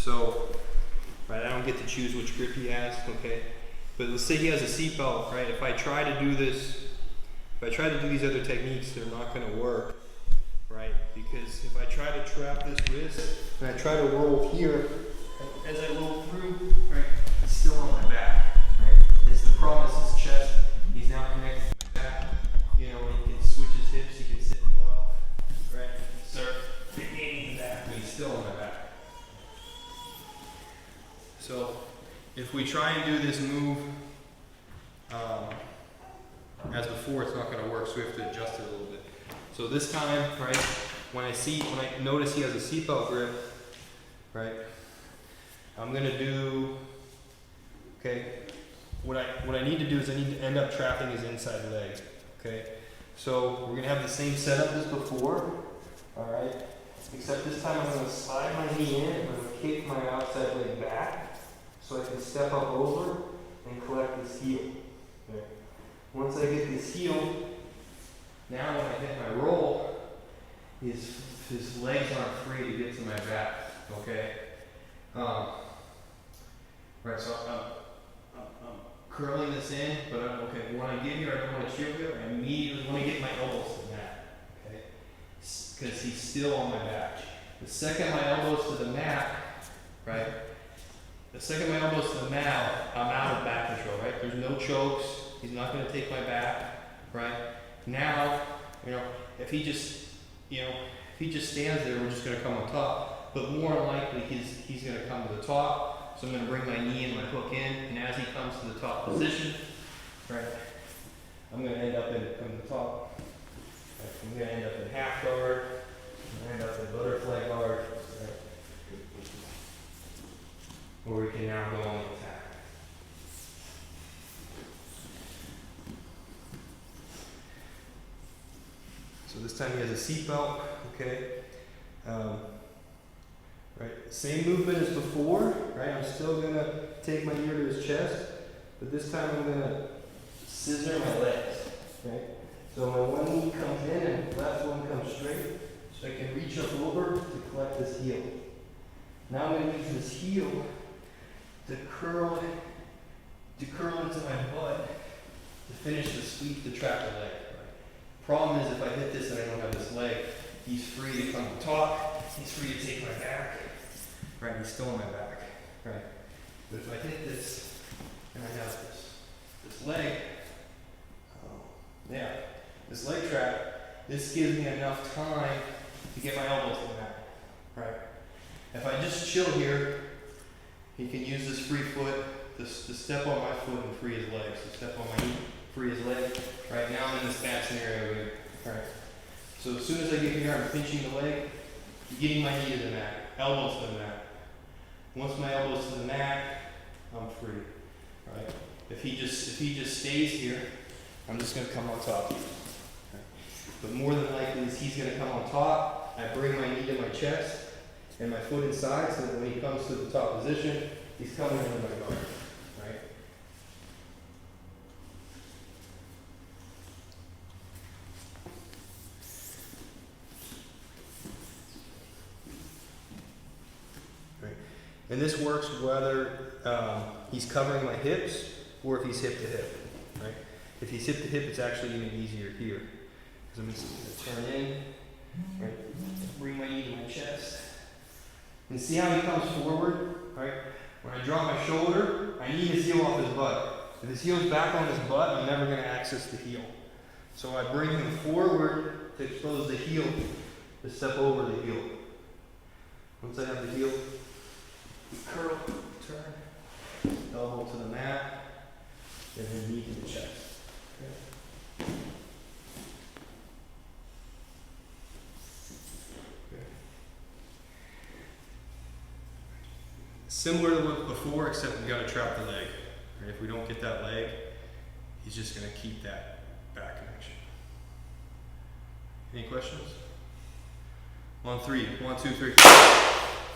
So, right, I don't get to choose which grip he has, okay? But let's say he has a seatbelt, right? If I try to do this, if I try to do these other techniques, they're not gonna work, right? Because if I try to trap this wrist and I try to roll here, as I roll through, right, it's still on my back, right? It's the problem is his chest. He's now connected to my back. You know, he can switch his hips, he can sit me off, right? Start gaining the back, but he's still on my back. So, if we try and do this move as before, it's not going to work, so we have to adjust it a little bit. So this time, right, when I notice he has a seatbelt grip, right, I'm going to do, okay, what I need to do is I need to end up trapping his inside leg, okay? So we're going to have the same setup as before, all right, except this time I'm going to slide my knee in and I'm going to kick my outside leg back so I can step up over and collect this heel. Okay. Once I get this heel, now when I hit my roll, his legs aren't free to get to my back, okay? Right, so I'm curling this in, but okay, when I get here, I don't want to shield here. I immediately want to get my elbows to the mat, okay? Because he's still on my back. The second my elbows to the mat, right? The second my elbows to the mat, I'm out of back control, right? There's no chokes. He's not going to take my back, right? Now, you know, if he just stands there, we're just going to come on top. But more likely, he's going to come to the top. So I'm going to bring my knee and my hook in, and as he comes to the top position, right, I'm going to end up in the top. Right, I'm going to end up in half guard. I'm going to end up in butterfly guard. Right. Or we can now go on the attack. So this time he has a seatbelt, okay? Right, same movement as before, right? I'm still gonna take my ear to his chest, but this time I'm gonna scissor my legs, right? So my one knee comes in and the left one comes straight, so I can reach up over to collect this heel. Now I'm gonna use this heel to curl into my butt to finish the sweep to trap the leg. Right? Problem is if I hit this and I don't have this leg, he's free to come to top, he's free to take my back, right? He's still on my back, right? But if I hit this and I have this leg, this leg trap, this gives me enough time to get my elbows to the mat, right? If I just chill here, he can use this free foot to step on my foot and free his legs. So step on my knee, free his leg. Right now I'm in this bad scenario here. Right. So as soon as I get here, I'm pinching the leg, getting my knee to the mat, elbows to the mat. Once my elbows to the mat, I'm free. Right. If he just stays here, I'm just going to come on top. Right. But more than likely, he's going to come on top. I bring my knee to my chest and my foot inside, so that when he comes to the top position, he's coming into my guard, right? Right. And this works whether he's covering my hips or if he's hip to hip, right? If he's hip to hip, it's actually even easier here. Because I'm just going to turn in, right? Bring my knee to my chest. And see how he comes forward, right? When I drop my shoulder, I need his heel off his butt. If his heel's back on his butt, I'm never going to access the heel. So I bring him forward to expose the heel, to step over the heel. Once I have the heel, we curl, turn, elbow to the mat, and then knee to the chest. Okay. Similar to what before, except we got to trap the leg. Right? If we don't get that leg, he's just going to keep that back connection. Any questions? On 3. 1, 2, 3.